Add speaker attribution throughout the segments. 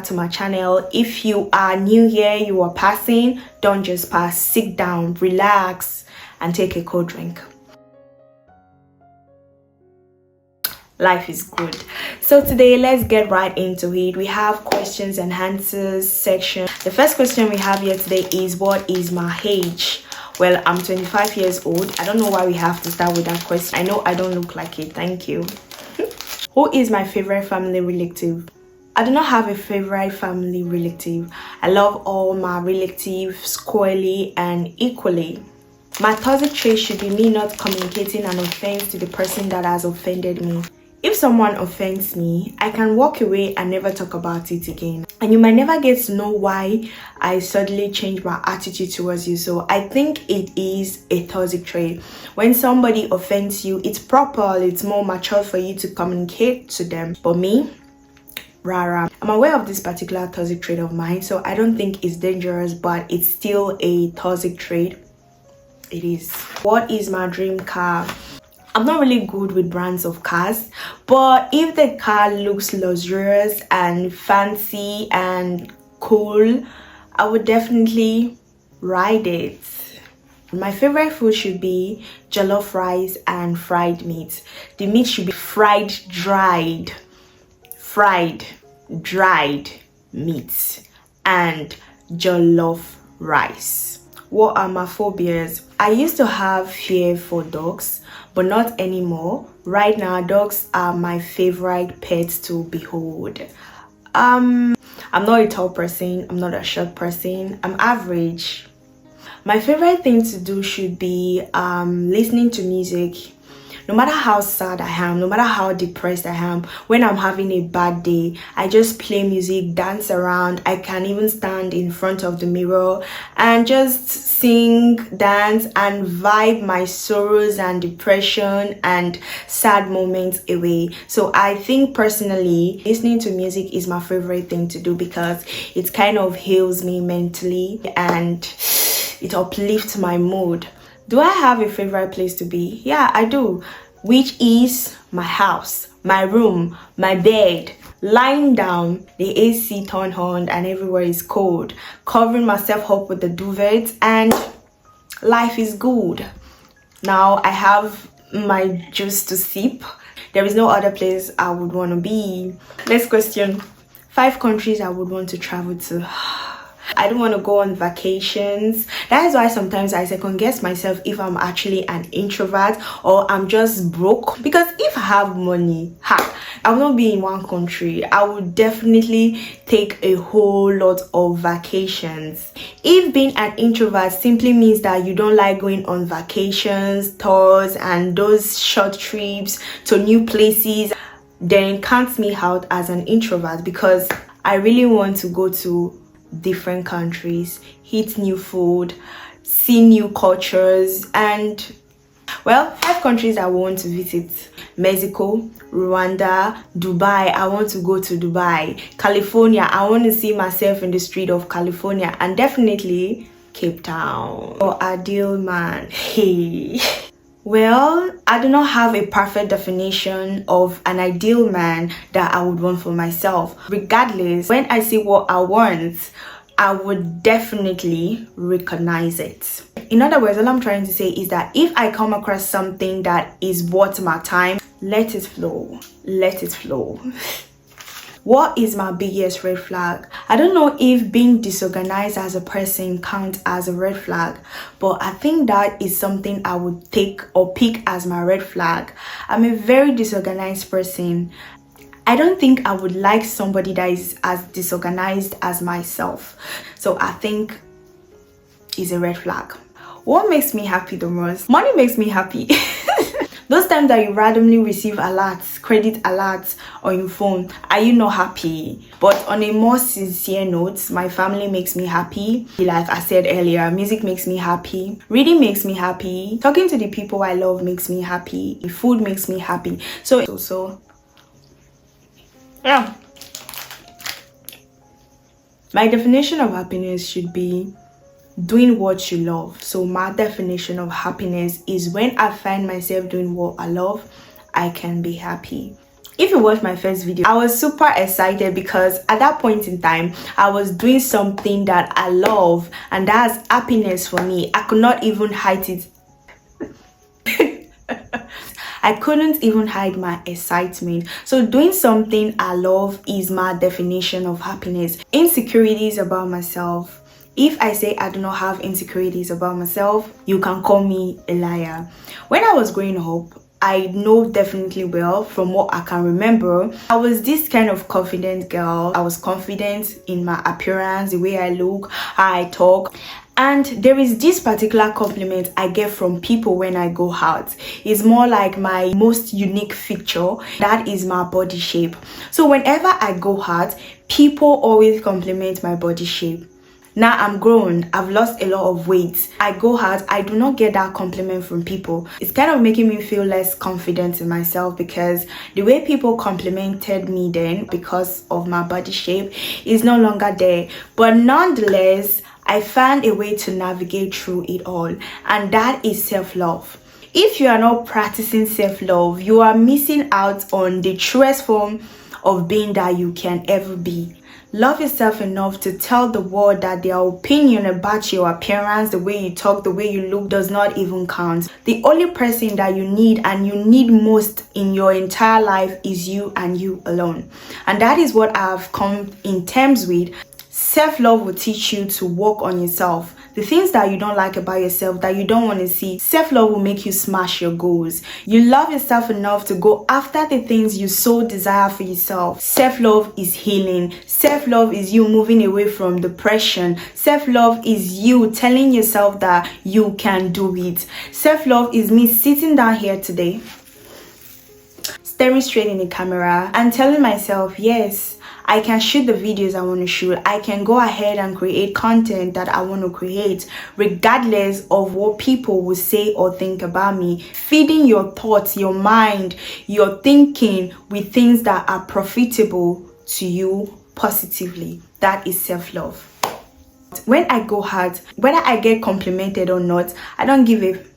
Speaker 1: back to my channel. If you are new here, you are passing, don't just pass. Sit down, relax, and take a cold drink. Life is good. So today, let's get right into it. We have questions and answers section. The first question we have here today is, what is my age? Well, I'm 25 years old. I don't know why we have to start with that question. I know I don't look like it. Thank you. Who is my favorite family relative? I do not have a favorite family relative. I love all my relatives squarely and equally. My toxic trait should be me not communicating an offense to the person that has offended me. If someone offends me, I can walk away and never talk about it again. And you might never get to know why I suddenly change my attitude towards you. So I think it is a toxic trait. When somebody offends you, it's proper, it's more mature for you to communicate to them. But me, rara. I'm aware of this particular toxic trait of mine, so I don't think it's dangerous, but it's still a toxic trait. It is. What is my dream car? I'm not really good with brands of cars, but if the car looks luxurious and fancy and cool, I would definitely ride it. My favorite food should be jollof rice and fried meat. The meat should be fried dried meat and jollof rice. What are my phobias? I used to have fear for dogs, but not anymore. Right now, dogs are my favorite pets to behold. I'm not a tall person, I'm not a short person, I'm average. My favorite thing to do should be listening to music. No matter how sad I am, no matter how depressed I am, when I'm having a bad day, I just play music, dance around. I can even stand in front of the mirror and just sing, dance, and vibe my sorrows and depression and sad moments away. So I think personally, listening to music is my favorite thing to do because it kind of heals me mentally and it uplifts my mood. Do I have a favorite place to be? Yeah, I do, which is my house, my room, my bed, lying down, the AC turned on and everywhere is cold, covering myself up with the duvet, and life is good. Now I have my juice to sip. There is no other place I would want to be. Next question. 5 countries I would want to travel to. I don't want to go on vacations. That is why sometimes I second guess myself if I'm actually an introvert or I'm just broke. Because if I have money, I will not be in one country. I would definitely take a whole lot of vacations. If being an introvert simply means that you don't like going on vacations, tours, and those short trips to new places, then it counts me out as an introvert because I really want to go to different countries, eat new food, see new cultures, and well, 5 countries I want to visit: Mexico, Rwanda, Dubai. I want to go to Dubai. California, I want to see myself in the street of California, and definitely Cape Town. Or ideal man. Hey. Well, I do not have a perfect definition of an ideal man that I would want for myself. Regardless, when I see what I want, I would definitely recognize it. In other words, all I'm trying to say is that if I come across something that is worth my time, let it flow. Let it flow. What is my biggest red flag? I don't know if being disorganized as a person counts as a red flag, but I think that is something I would take or pick as my red flag. I'm a very disorganized person. I don't think I would like somebody that is as disorganized as myself. So I think it's a red flag. What makes me happy the most? Money makes me happy. Those times that you randomly receive alerts, credit alerts on your phone, are you not happy? But on a more sincere note, my family makes me happy. Like I said earlier, music makes me happy. Reading makes me happy. Talking to the people I love makes me happy. Food makes me happy. So yeah. My definition of happiness should be doing what you love. So my definition of happiness is when I find myself doing what I love, I can be happy. If you watched my first video, I was super excited because at that point in time, I was doing something that I love, and that's happiness for me. I could not even hide it. I couldn't even hide my excitement. So doing something I love is my definition of happiness. Insecurities about myself. If I say I do not have insecurities about myself, you can call me a liar. When I was growing up, I know definitely well from what I can remember, I was this kind of confident girl. I was confident in my appearance, the way I look, how I talk. And there is this particular compliment I get from people when I go out. It's more like my most unique feature. That is my body shape. So whenever I go out, people always compliment my body shape. Now I'm grown, I've lost a lot of weight. I go out, I do not get that compliment from people. It's kind of making me feel less confident in myself because the way people complimented me then because of my body shape is no longer there. But nonetheless, I found a way to navigate through it all, and that is self-love. If you are not practicing self-love, you are missing out on the truest form of being that you can ever be. Love yourself enough to tell the world that their opinion about your appearance, the way you talk, the way you look does not even count. The only person that you need and you need most in your entire life is you and you alone. And that is what I've come in terms with. Self-love will teach you to work on yourself. The things that you don't like about yourself, that you don't want to see, self-love will make you smash your goals. You love yourself enough to go after the things you so desire for yourself. Self-love is healing. Self-love is you moving away from depression. Self-love is you telling yourself that you can do it. Self-love is me sitting down here today, staring straight in the camera and telling myself, yes, I can shoot the videos I want to shoot. I can go ahead and create content that I want to create, regardless of what people will say or think about me. Feeding your thoughts, your mind, your thinking with things that are profitable to you positively. That is self-love. When I go hard, whether I get complimented or not, I don't give a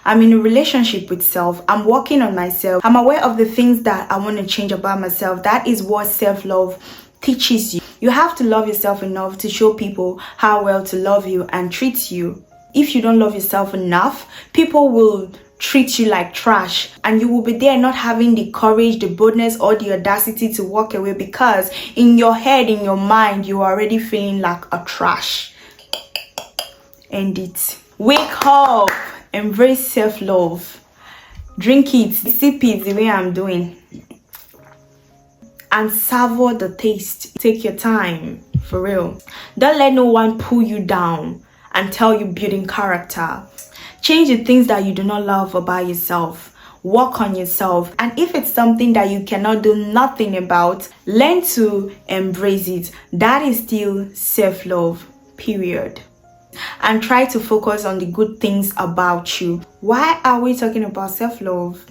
Speaker 1: I'm in a relationship with self. I'm working on myself. I'm aware of the things that I want to change about myself. That is what self-love teaches you. You have to love yourself enough to show people how well to love you and treat you. If you don't love yourself enough, people will treat you like trash, and you will be there not having the courage, the boldness, or the audacity to walk away because in your head, in your mind, you are already feeling like a trash. End it. Wake up. Embrace self-love. Drink it, sip it the way I'm doing, and savor the taste. Take your time, for real. Don't let no one pull you down and tell you building character. Change the things that you do not love about yourself. Work on yourself, and if it's something that you cannot do nothing about, learn to embrace it. That is still self-love, period. And try to focus on the good things about you. Why are we talking about self-love?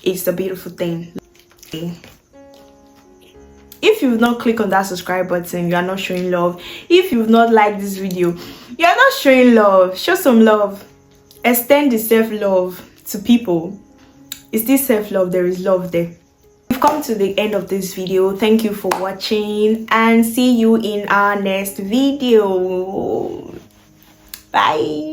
Speaker 1: It's a beautiful thing. If you've not clicked on that subscribe button, you are not showing love. If you've not liked this video, you are not showing love. Show some love. Extend the self-love to people. Is this self-love? There is love there. We've come to the end of this video. Thank you for watching and see you in our next video. Bye.